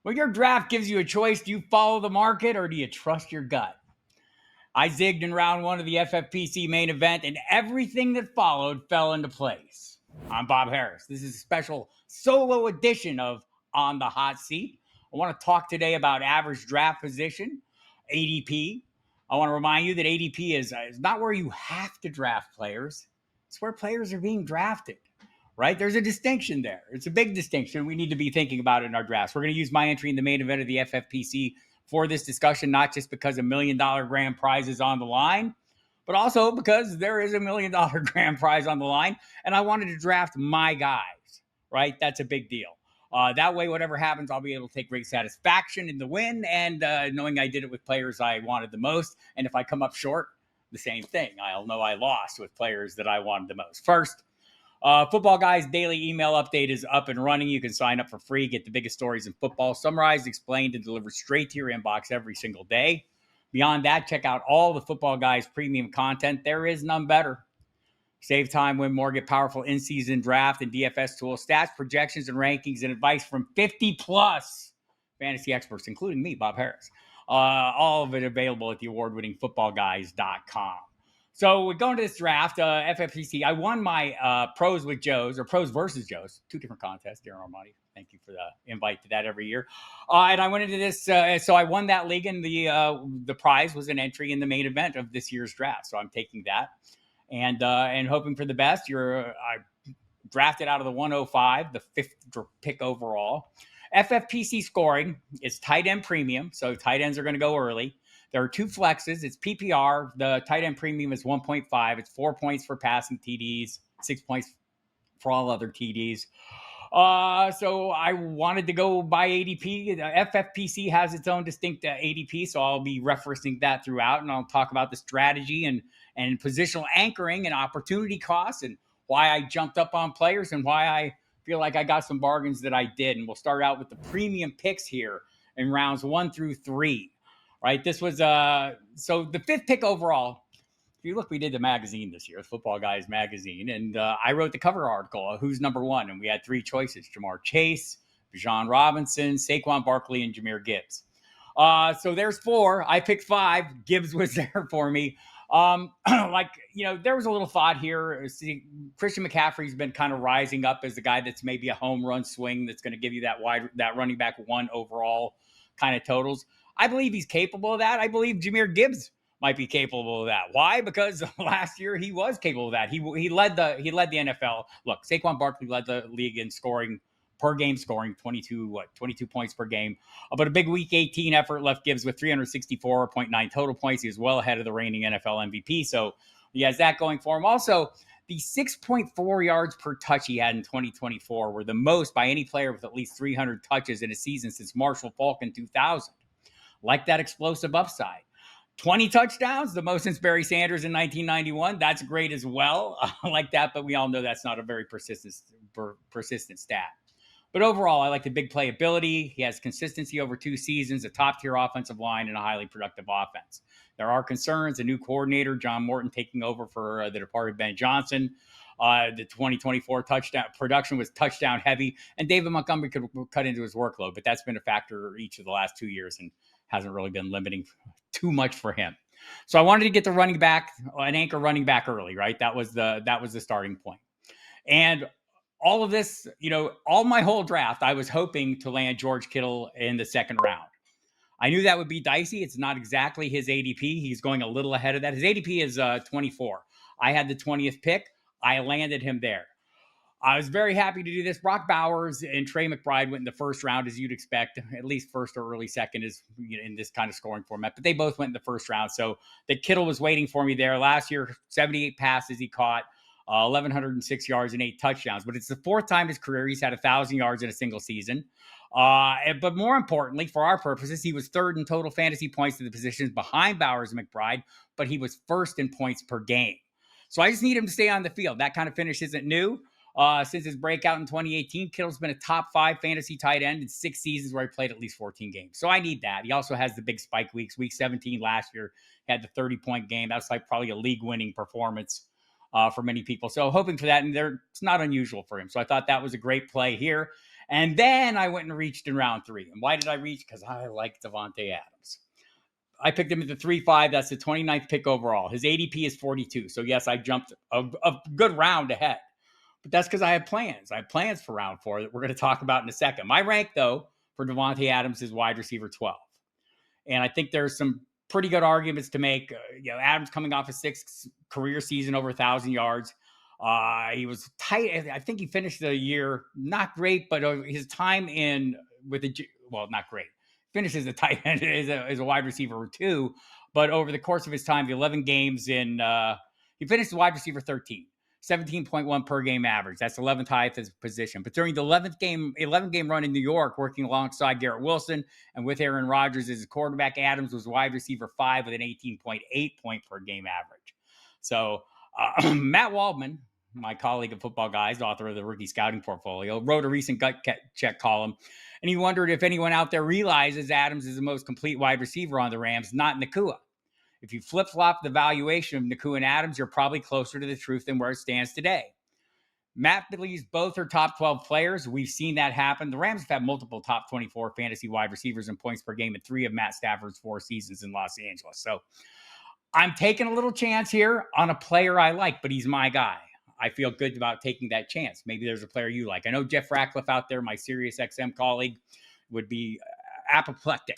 When your draft gives you a choice, do you follow the market or do you trust your gut? I zigged in round one of the FFPC main event, and everything that followed fell into place. I'm Bob Harris. This is a special solo edition of On the Hot Seat. I want to talk today about average draft position, ADP. I want to remind you that ADP is not where you have to draft players, it's where players are being drafted. Right? There's a distinction there. It's a big distinction. We need to be thinking about it in our drafts. We're going to use my entry in the main event of the FFPC for this discussion, not just because $1 million grand prize is on the line, but also because there is $1 million grand prize on the line. And I wanted to draft my guys, right? That's a big deal. That way, whatever happens, I'll be able to take great satisfaction in the win and knowing I did it with players I wanted the most. And if I come up short, the same thing. I'll know I lost with players that I wanted the most. First, Football Guys daily email update is up and running. You can sign up for free, get the biggest stories in football, summarized, explained, and delivered straight to your inbox every single day. Beyond that, check out all the Football Guys premium content. There is none better. Save time, win more, get powerful in-season draft and DFS tools, stats, projections, and rankings, and advice from 50-plus fantasy experts, including me, Bob Harris. All of it available at the award-winning footballguys.com. So we're going to this draft, FFPC. I won my pros with Joe's, or pros versus Joe's, two different contests. Darren Armani, thank you for the invite to that every year. And I went into this, so I won that league, and the prize was an entry in the main event of this year's draft. So I'm taking that and hoping for the best. I drafted out of the 105, the fifth pick overall. FFPC scoring is tight end premium, so tight ends are going to go early. There are two flexes. It's PPR. The tight end premium is 1.5. It's 4 points for passing TDs, 6 points for all other TDs. So I wanted to go by ADP. The FFPC has its own distinct ADP, so I'll be referencing that throughout, and I'll talk about the strategy and positional anchoring and opportunity costs and why I jumped up on players and why I feel like I got some bargains that I did. And we'll start out with the premium picks here in rounds 1 through 3. Right, this was so the fifth pick overall. If you look, we did the magazine this year, Football Guys magazine, and I wrote the cover article, who's number one, and we had 3 choices: Jamar Chase, Bijan Robinson, Saquon Barkley, and Jahmyr Gibbs. So there's 4. I picked 5. Gibbs was there for me. There was a little thought here. See, Christian McCaffrey's been kind of rising up as the guy that's maybe a home run swing that's going to give you that running back 1 overall kind of totals. I believe he's capable of that. I believe Jahmyr Gibbs might be capable of that. Why? Because last year he was capable of that. He led the NFL. Look, Saquon Barkley led the league in scoring per game, scoring 22 points per game. But a big week 18 effort left Gibbs with 364.9 total points. He was well ahead of the reigning NFL MVP. So he has that going for him. Also, the 6.4 yards per touch he had in 2024 were the most by any player with at least 300 touches in a season since Marshall Faulk in 2000. Like that explosive upside. 20 touchdowns, the most since Barry Sanders in 1991. That's great as well. I like that, but we all know that's not a very persistent stat. But overall, I like the big playability. He has consistency over 2 seasons, a top-tier offensive line, and a highly productive offense. There are concerns. A new coordinator, John Morton, taking over for the departed Ben Johnson. The 2024 touchdown production was touchdown heavy, and David Montgomery could cut into his workload, but that's been a factor each of the last 2 years and hasn't really been limiting too much for him. So I wanted to get the running back, an anchor running back early, right? That was the starting point. And all of this, all my whole draft, I was hoping to land George Kittle in the second round. I knew that would be dicey. It's not exactly his ADP. He's going a little ahead of that. His ADP is 24. I had the 20th pick. I landed him there. I was very happy to do this. Brock Bowers and Trey McBride went in the first round, as you'd expect. At least first or early second is in this kind of scoring format. But they both went in the first round. So the Kittle was waiting for me there. Last year, 78 passes he caught, 1,106 yards and 8 touchdowns. But it's the 4th time in his career he's had 1,000 yards in a single season. But more importantly, for our purposes, he was 3rd in total fantasy points to the positions behind Bowers and McBride, but he was 1st in points per game. So I just need him to stay on the field. That kind of finish isn't new. Since his breakout in 2018, Kittle's been a top 5 fantasy tight end in 6 seasons where he played at least 14 games. So I need that. He also has the big spike weeks. Week 17 last year had the 30-point game. That's like probably a league-winning performance for many people. So hoping for that, and it's not unusual for him. So I thought that was a great play here. And then I went and reached in round 3. And why did I reach? Because I like Davante Adams. I picked him at the 3-5. That's the 29th pick overall. His ADP is 42. So, yes, I jumped a good round ahead. But that's because I have plans. I have plans for round 4 that we're going to talk about in a second. My rank, though, for Davante Adams is wide receiver 12. And I think there's some pretty good arguments to make. Adams coming off a 6th career season over 1,000 yards. He was tight. I think he finished the year not great, but his time not great. Finishes a tight end as a wide receiver 2, but over the course of his time, the 11 games he finished wide receiver 13. 17.1 per game average. That's 11th highest as position. But during the 11 game run in New York, working alongside Garrett Wilson and with Aaron Rodgers as his quarterback, Adams was wide receiver 5 with an 18.8 point per game average. So Matt Waldman, my colleague of Football Guys, author of the Rookie Scouting Portfolio, wrote a recent gut check column, and he wondered if anyone out there realizes Adams is the most complete wide receiver on the Rams, not Nacua. If you flip-flop the valuation of Nacua and Adams, you're probably closer to the truth than where it stands today. Matt believes both are top 12 players. We've seen that happen. The Rams have had multiple top 24 fantasy wide receivers in points per game in 3 of Matt Stafford's 4 seasons in Los Angeles. So I'm taking a little chance here on a player I like, but he's my guy. I feel good about taking that chance. Maybe there's a player you like. I know Jeff Ratcliffe out there, my Sirius XM colleague, would be apoplectic.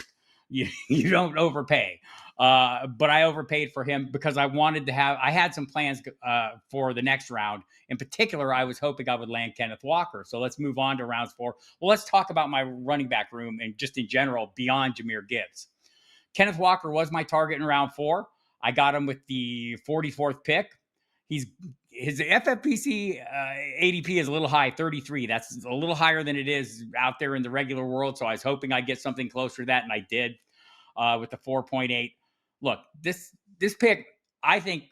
You don't overpay. But I overpaid for him because I had some plans for the next round. In particular, I was hoping I would land Kenneth Walker. So let's move on to rounds 4. Well, let's talk about my running back room and just in general beyond Jahmyr Gibbs. Kenneth Walker was my target in round 4. I got him with the 44th pick. His FFPC ADP is a little high, 33. That's a little higher than it is out there in the regular world. So I was hoping I'd get something closer to that, and I did with the 4.8. Look, this pick, I think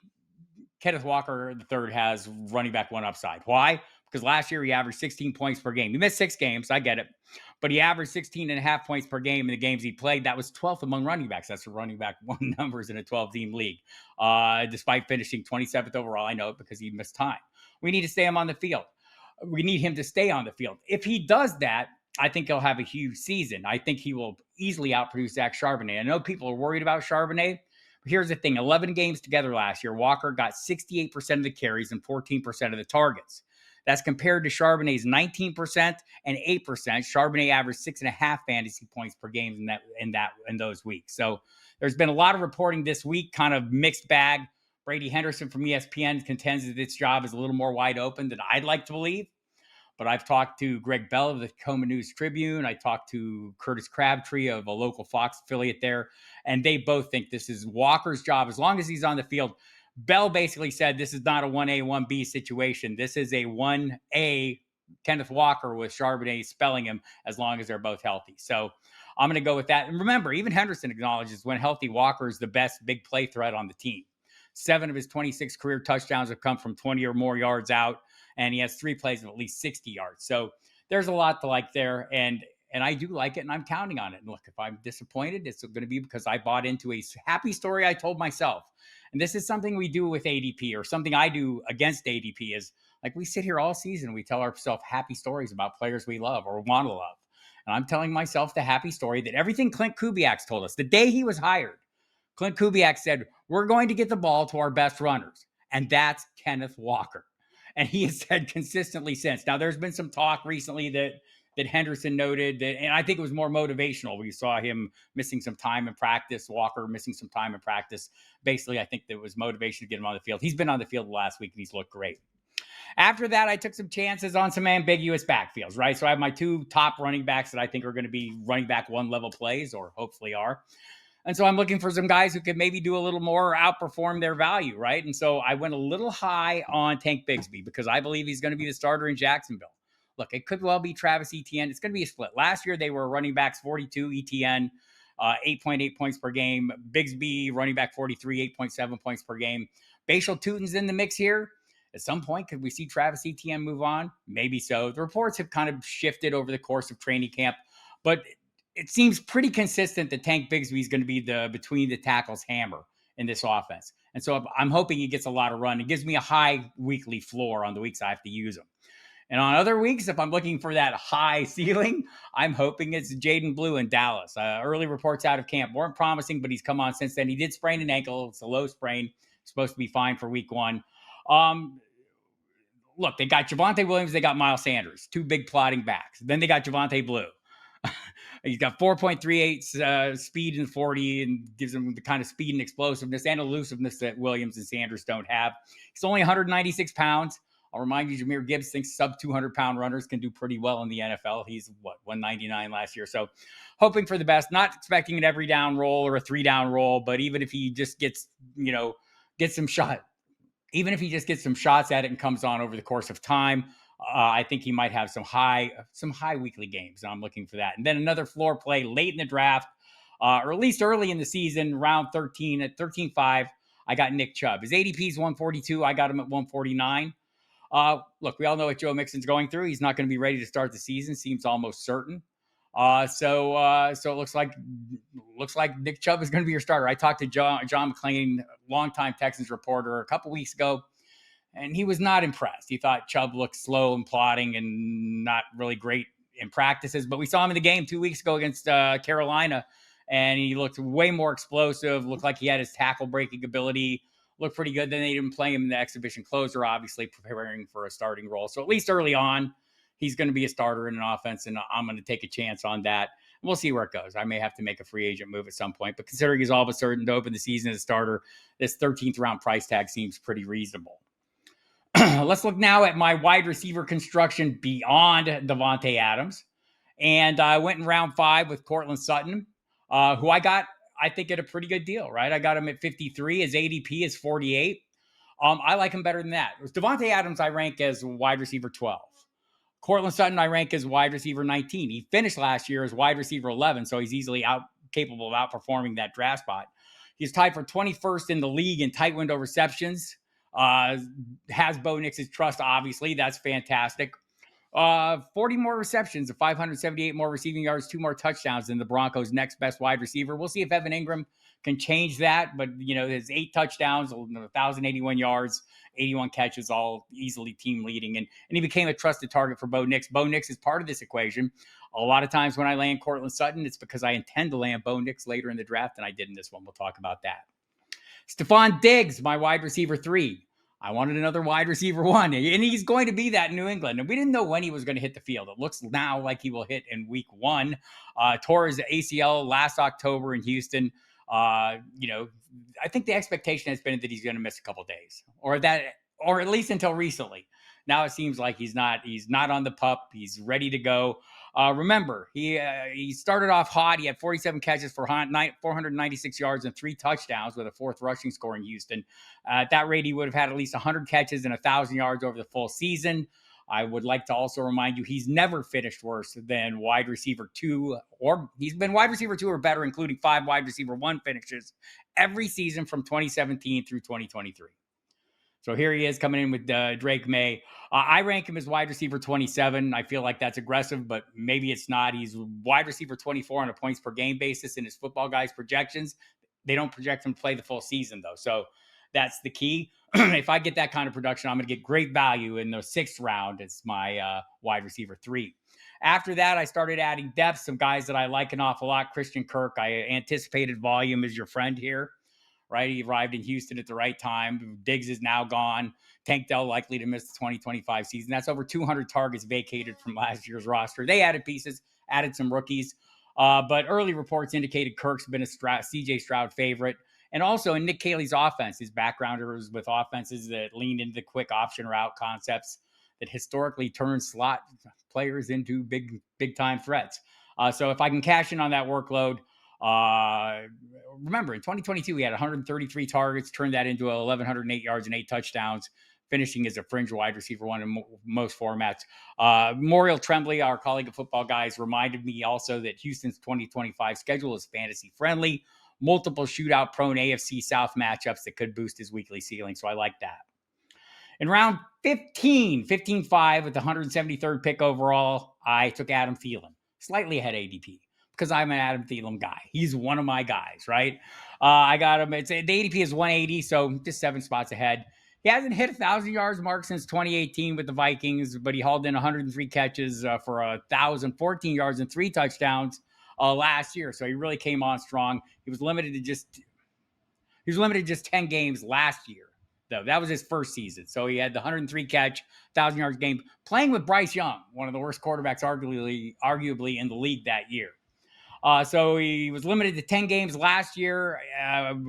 Kenneth Walker III has running back 1 upside. Why? Because last year he averaged 16 points per game. He missed 6 games. I get it. But he averaged 16.5 points per game in the games he played. That was 12th among running backs. That's the running back 1 numbers in a 12-team league. Despite finishing 27th overall, I know it because he missed time. We need to stay him on the field. We need him to stay on the field. If he does that, I think he'll have a huge season. I think he will easily outproduce Zach Charbonnet. I know people are worried about Charbonnet. But here's the thing. 11 games together last year, Walker got 68% of the carries and 14% of the targets. That's compared to Charbonnet's 19% and 8%. Charbonnet averaged 6.5 fantasy points per game in those weeks. So there's been a lot of reporting this week, kind of mixed bag. Brady Henderson from ESPN contends that this job is a little more wide open than I'd like to believe. But I've talked to Greg Bell of the Tacoma News Tribune. I talked to Curtis Crabtree of a local Fox affiliate there. And they both think this is Walker's job as long as he's on the field. Bell basically said this is not a 1A, 1B situation. This is a 1A Kenneth Walker with Charbonnet spelling him as long as they're both healthy. So I'm going to go with that. And remember, even Henderson acknowledges when healthy, Walker is the best big play threat on the team. 7 of his 26 career touchdowns have come from 20 or more yards out, and he has 3 plays of at least 60 yards. So there's a lot to like there, and I do like it, and I'm counting on it. And look, if I'm disappointed, it's going to be because I bought into a happy story I told myself. And this is something we do with ADP, or something I do against ADP, is like we sit here all season, we tell ourselves happy stories about players we love or want to love. And I'm telling myself the happy story that everything Clint Kubiak's told us. The day he was hired, Clint Kubiak said, we're going to get the ball to our best runners. And that's Kenneth Walker. And he has said consistently since. Now, there's been some talk recently that Henderson noted that, and I think it was more motivational. We saw him missing some time in practice, Walker missing some time in practice. Basically, I think there was motivation to get him on the field. He's been on the field last week, and he's looked great. After that, I took some chances on some ambiguous backfields, right? So I have my 2 top running backs that I think are going to be running back 1 level plays, or hopefully are. And so I'm looking for some guys who could maybe do a little more or outperform their value, right? And so I went a little high on Tank Bigsby because I believe he's going to be the starter in Jacksonville. Look, it could well be Travis Etienne. It's going to be a split. Last year, they were running backs 42, Etienne, 8.8 points per game. Bigsby, running back 43, 8.7 points per game. Bashal Tutin's in the mix here. At some point, could we see Travis Etienne move on? Maybe so. The reports have kind of shifted over the course of training camp, but it seems pretty consistent that Tank Bigsby is going to be the between the tackles hammer in this offense. And so I'm hoping he gets a lot of run. It gives me a high weekly floor on the weeks I have to use him. And on other weeks, if I'm looking for that high ceiling, I'm hoping it's Jaden Blue in Dallas. Early reports out of camp weren't promising, but he's come on since then. He did sprain an ankle. It's a low sprain. Supposed to be fine for week one. Look, they got Javonte Williams. They got Miles Sanders, two big plotting backs. Then they got Javonte Blue. He's got 4.38 speed in 40 and gives him the kind of speed and explosiveness and elusiveness that Williams and Sanders don't have. He's only 196 pounds. I'll remind you, Jahmyr Gibbs thinks sub 200-pound runners can do pretty well in the NFL. He's, 199 last year. So hoping for the best, not expecting an every down roll or a 3-down roll, but even if he just gets, gets some shot, even if he just gets some shots at it and comes on over the course of time, I think he might have some high weekly games. I'm looking for that. And then another floor play late in the draft, or at least early in the season, round 13 at 13.5. I got Nick Chubb. His ADP is 142. I got him at 149. Look, we all know what Joe Mixon's going through. He's not going to be ready to start the season. Seems almost certain. So it looks like Nick Chubb is going to be your starter. I talked to John McClain, longtime Texans reporter, a couple weeks ago, and he was not impressed. He thought Chubb looked slow and plodding and not really great in practices. But we saw him in the game 2 weeks ago against Carolina, and he looked way more explosive. Looked like he had his tackle breaking ability. Looked pretty good. Then they didn't play him in the exhibition closer, obviously preparing for a starting role. So at least early on, he's going to be a starter in an offense, and I'm going to take a chance on that. We'll see where it goes. I may have to make a free agent move at some point, but considering he's all of a sudden to open the season as a starter, this 13th round price tag seems pretty reasonable. Let's look now at my wide receiver construction beyond Davante Adams. And I went in round 5 with Cortland Sutton, who I got, I think, at a pretty good deal, right? I got him at 53. His ADP is 48. I like him better than that. Davante Adams, I rank as wide receiver 12. Cortland Sutton, I rank as wide receiver 19. He finished last year as wide receiver 11, so he's easily capable of outperforming that draft spot. He's tied for 21st in the league in tight window receptions. Has Bo Nix's trust, obviously. That's fantastic. 40 more receptions, 578 more receiving yards, 2 more touchdowns than the Broncos' next best wide receiver. We'll see if Evan Ingram can change that, but his 8 touchdowns, 1,081 yards, 81 catches, all easily team leading, and he became a trusted target for Bo Nix. Bo Nix is part of this equation. A lot of times when I land Cortland Sutton, it's because I intend to land Bo Nix later in the draft, and I did in this one. We'll talk about that. Stephon Diggs, my wide receiver 3. I wanted another wide receiver 1, and he's going to be that in New England. And we didn't know when he was going to hit the field. It looks now like he will hit in week 1. Tore his ACL last October in Houston. I think the expectation has been that he's going to miss a couple days, or at least until recently. Now it seems like he's not on the pup. He's ready to go. Remember, he started off hot. He had 47 catches for 496 yards and 3 touchdowns with a 4th rushing score in Houston. At that rate, he would have had at least 100 catches and 1,000 yards over the full season. I would like to also remind you he's never finished worse than wide receiver 2, or he's been wide receiver 2 or better, including 5 wide receiver 1 finishes every season from 2017 through 2023. So here he is coming in with Drake May. I rank him as wide receiver 27. I feel like that's aggressive, but maybe it's not. He's wide receiver 24 on a points per game basis in his Football Guys projections. They don't project him to play the full season, though. So that's the key. If I get that kind of production, I'm going to get great value in the 6th round. It's my wide receiver 3. After that, I started adding depth, some guys that I like an awful lot. Christian Kirk, I anticipated volume as your friend here. Right, he arrived in Houston at the right time. Diggs is now gone. Tank Dell likely to miss the 2025 season. That's over 200 targets vacated from last year's roster. They added pieces, added some rookies. But early reports indicated Kirk's been a CJ Stroud favorite. And also in Nick Caley's offense, his background was with offenses that leaned into the quick option route concepts that historically turn slot players into big-time threats. So if I can cash in on that workload, remember in 2022 he had 133 targets, turned that into 1,108 yards and 8 touchdowns, finishing as a fringe wide receiver 1 in most formats. Morial Tremblay, our colleague at Football Guys, reminded me also that Houston's 2025 schedule is fantasy friendly, multiple shootout prone AFC South matchups that could boost his weekly ceiling. So I like that. In round 15-5 with the 173rd pick overall, I took Adam Thielen, slightly ahead ADP, because I'm an Adam Thielen guy. He's one of my guys, right? I got him. The ADP is 180, so just 7 spots ahead. He hasn't hit 1,000 yards mark since 2018 with the Vikings, but he hauled in 103 catches for 1,014 yards and 3 touchdowns last year. So he really came on strong. He was limited to just 10 games last year, though. That was his first season. So he had the 103 catch, 1,000 yards game, playing with Bryce Young, one of the worst quarterbacks arguably in the league that year. So he was limited to 10 games last year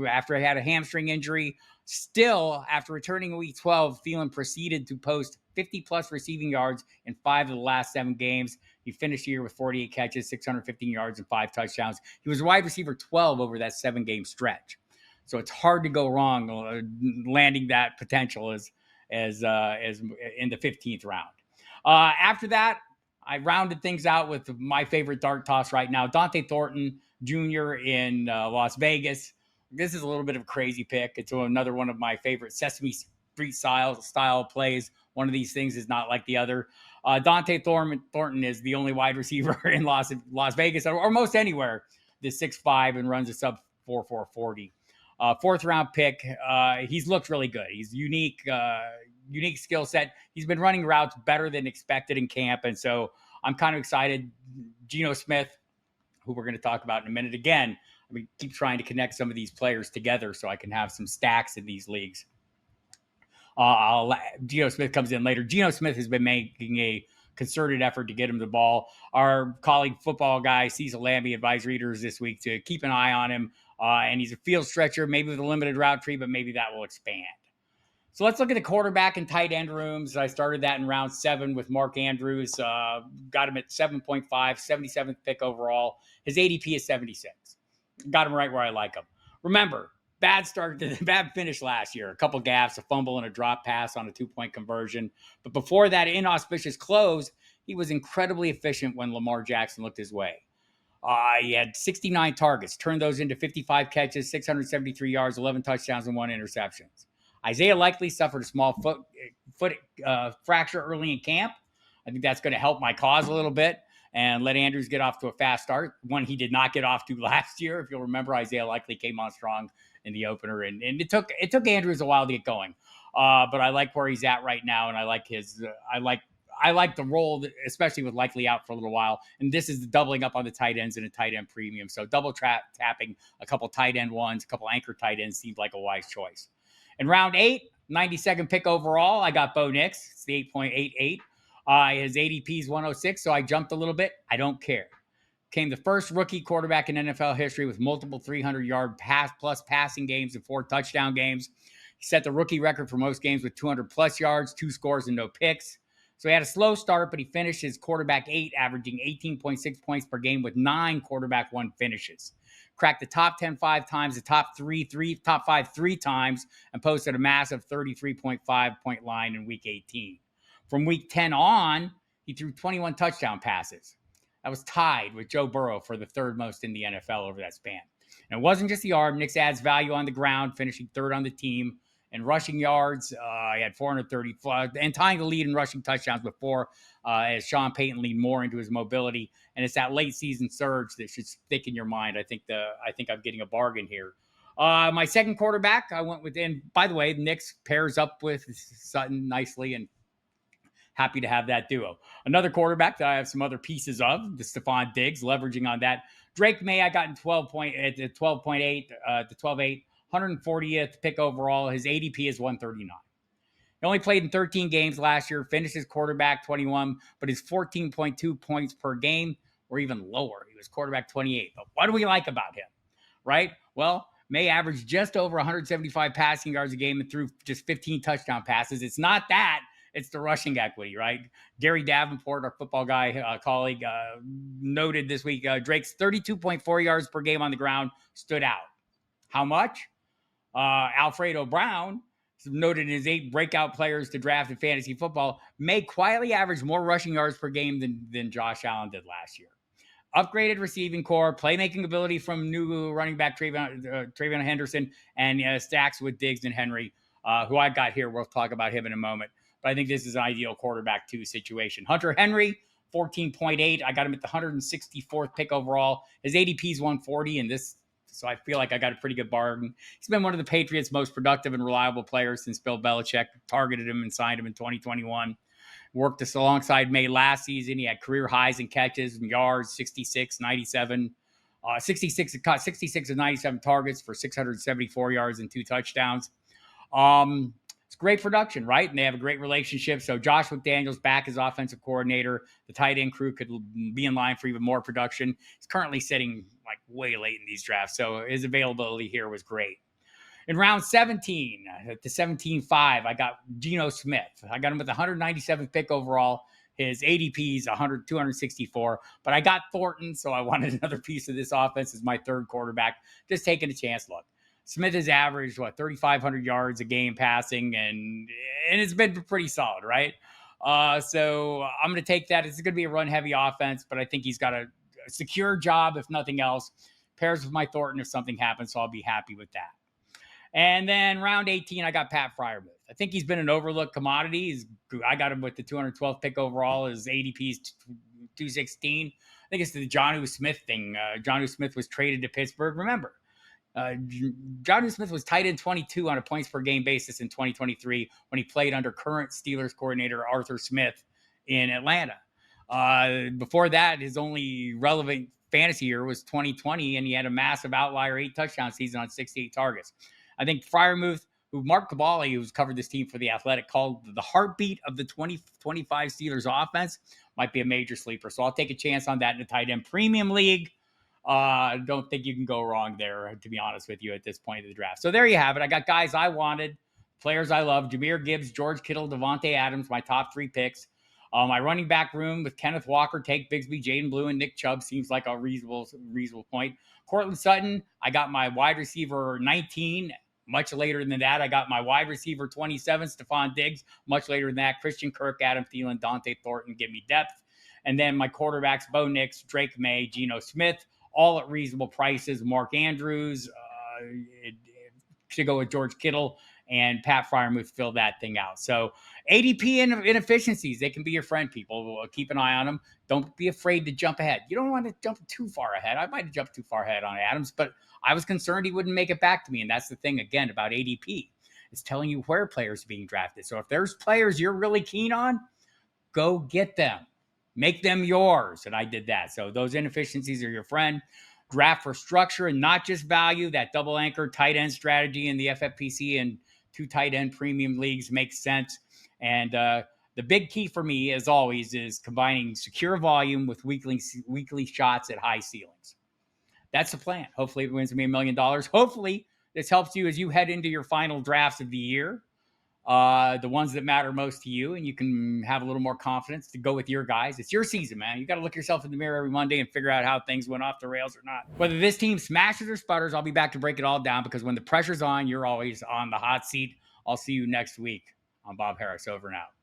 after he had a hamstring injury. Still, after returning in week 12, Thielen proceeded to post 50-plus receiving yards in 5 of the last 7 games. He finished the year with 48 catches, 615 yards, and 5 touchdowns. He was wide receiver 12 over that 7-game stretch. So it's hard to go wrong landing that potential as in the 15th round. After that, I rounded things out with my favorite dart toss right now, Dante Thornton Jr. in Las Vegas. This is a little bit of a crazy pick. It's another one of my favorite Sesame Street style plays. One of these things is not like the other. Dante Thornton is the only wide receiver in Las Vegas or most anywhere that's 6'5" and runs a sub 4.4 40. Fourth round pick. He's looked really good. He's unique skill set. He's been running routes better than expected in camp. And so I'm kind of excited. Geno Smith, who we're going to talk about in a minute again. I keep trying to connect some of these players together so I can have some stacks in these leagues. Geno Smith comes in later. Geno Smith has been making a concerted effort to get him the ball. Our colleague football guy, Cecil Lambie, advised readers this week to keep an eye on him. And he's a field stretcher, maybe with a limited route tree, but maybe that will expand. So let's look at the quarterback and tight end rooms. I started that in round 7 with Mark Andrews. Got him at 7.5, 77th pick overall. His ADP is 76. Got him right where I like him. Remember, bad finish last year. A couple gaffes, a fumble, and a drop pass on a 2-point conversion. But before that inauspicious close, he was incredibly efficient when Lamar Jackson looked his way. He had 69 targets, turned those into 55 catches, 673 yards, 11 touchdowns, and 1 interception. Isaiah Likely suffered a small foot fracture early in camp. I think that's going to help my cause a little bit and let Andrews get off to a fast start. One he did not get off to last year. If you'll remember, Isaiah Likely came on strong in the opener, and it took Andrews a while to get going. But I like where he's at right now, and I like the role, especially with Likely out for a little while. And this is the doubling up on the tight ends and a tight end premium. So double tapping a couple tight end ones, a couple anchor tight ends seemed like a wise choice. In round 8, 92nd pick overall, I got Bo Nix. It's the 8.88. His ADP is 106, so I jumped a little bit. I don't care. Became the first rookie quarterback in NFL history with multiple 300-yard plus passing games and 4 touchdown games. He set the rookie record for most games with 200-plus yards, 2 scores, and no picks. So he had a slow start, but he finished his quarterback 8, averaging 18.6 points per game with 9 quarterback 1 finishes. Cracked the top 10 5 times, the top 5 3 times, and posted a massive 33.5 point line in week 18. From week 10 on, he threw 21 touchdown passes. That was tied with Joe Burrow for the 3rd most in the NFL over that span. And it wasn't just the arm. Nix adds value on the ground, finishing 3rd on the team. In rushing yards, he had 430, and tying the lead in rushing touchdowns before, as Sean Payton leaned more into his mobility. And it's that late season surge that should stick in your mind. I think I'm getting a bargain here. My second quarterback, I went with, and by the way, Nix pairs up with Sutton nicely, and happy to have that duo. Another quarterback that I have some other pieces of, the Stephon Diggs, leveraging on that. Drake May, I got in 12.8, the 12.8. 140th pick overall. His ADP is 139. He only played in 13 games last year, finished his quarterback 21, but his 14.2 points per game were even lower. He was quarterback 28. But what do we like about him, right? Well, May averaged just over 175 passing yards a game and threw just 15 touchdown passes. It's not that. It's the rushing equity, right? Gary Davenport, our football guy colleague, noted this week, Drake's 32.4 yards per game on the ground stood out. How much? Alfredo Brown, noted in his 8 breakout players to draft in fantasy football, may quietly average more rushing yards per game than Josh Allen did last year. Upgraded receiving core, playmaking ability from new running back Travion Henderson, and stacks with Diggs and Henry, who I got here. We'll talk about him in a moment. But I think this is an ideal quarterback 2 situation. Hunter Henry, 14.8. I got him at the 164th pick overall. His ADP is 140, and this So I feel like I got a pretty good bargain. He's been one of the Patriots' most productive and reliable players since Bill Belichick targeted him and signed him in 2021. Worked this alongside May last season. He had career highs in catches and yards, 66, 97. 66 of 97 targets for 674 yards and 2 touchdowns. It's great production, right? And they have a great relationship. So Josh McDaniels back as offensive coordinator. The tight end crew could be in line for even more production. He's currently sitting like way late in these drafts, so his availability here was great. In round 17, at the 17-5, I got Geno Smith. I got him with the 197th pick overall. His ADP is 264, but I got Thornton, so I wanted another piece of this offense as my third quarterback. Just taking a chance. Look, Smith has averaged, 3,500 yards a game passing, and it's been pretty solid, right? So I'm going to take that. It's going to be a run-heavy offense, but I think he's got a secure job, if nothing else. Pairs with my Thornton if something happens, so I'll be happy with that. And then round 18, I got Pat Freiermuth. I think he's been an overlooked commodity. I got him with the 212th pick overall. His ADP is 216. I think it's the Jonnu Smith thing. Jonnu Smith was traded to Pittsburgh. Remember, Jonnu Smith was tight end 22 on a points per game basis in 2023 when he played under current Steelers coordinator Arthur Smith in Atlanta. Before that, his only relevant fantasy year was 2020, and he had a massive outlier 8 touchdown season on 68 targets. I think Freiermuth, who Mark Cabali, who's covered this team for The Athletic, called the heartbeat of the 2025 Steelers offense, might be a major sleeper. So I'll take a chance on that in a tight end premium league. Don't think you can go wrong there, to be honest with you, at this point of the draft. So there you have it. I got guys I wanted, players I love: Jahmyr Gibbs, George Kittle, Devontae Adams, my top 3 picks. My running back room with Kenneth Walker, Tank Bigsby, Jaden Blue, and Nick Chubb seems like a reasonable point. Courtland Sutton, I got my wide receiver 19. Much later than that, I got my wide receiver 27, Stephon Diggs. Much later than that, Christian Kirk, Adam Thielen, Dante Thornton give me depth. And then my quarterbacks, Bo Nix, Drake May, Geno Smith, all at reasonable prices. Mark Andrews, to go with George Kittle, and Pat Freiermuth fill that thing out. So ADP inefficiencies, they can be your friend, people. Keep an eye on them. Don't be afraid to jump ahead. You don't want to jump too far ahead. I might have jumped too far ahead on Adams, but I was concerned he wouldn't make it back to me. And that's the thing, again, about ADP. It's telling you where players are being drafted. So if there's players you're really keen on, go get them. Make them yours. And I did that. So those inefficiencies are your friend. Draft for structure and not just value. That double anchor tight end strategy in the FFPC and 2 tight end premium leagues makes sense. And the big key for me, as always, is combining secure volume with weekly shots at high ceilings. That's the plan. Hopefully it wins me $1 million. Hopefully this helps you as you head into your final drafts of the year, the ones that matter most to you, and you can have a little more confidence to go with your guys. It's your season, man. You got to look yourself in the mirror every Monday and figure out how things went off the rails or not. Whether this team smashes or sputters, I'll be back to break it all down, because when the pressure's on, you're always on the hot seat. I'll see you next week. I'm Bob Harris, over and out.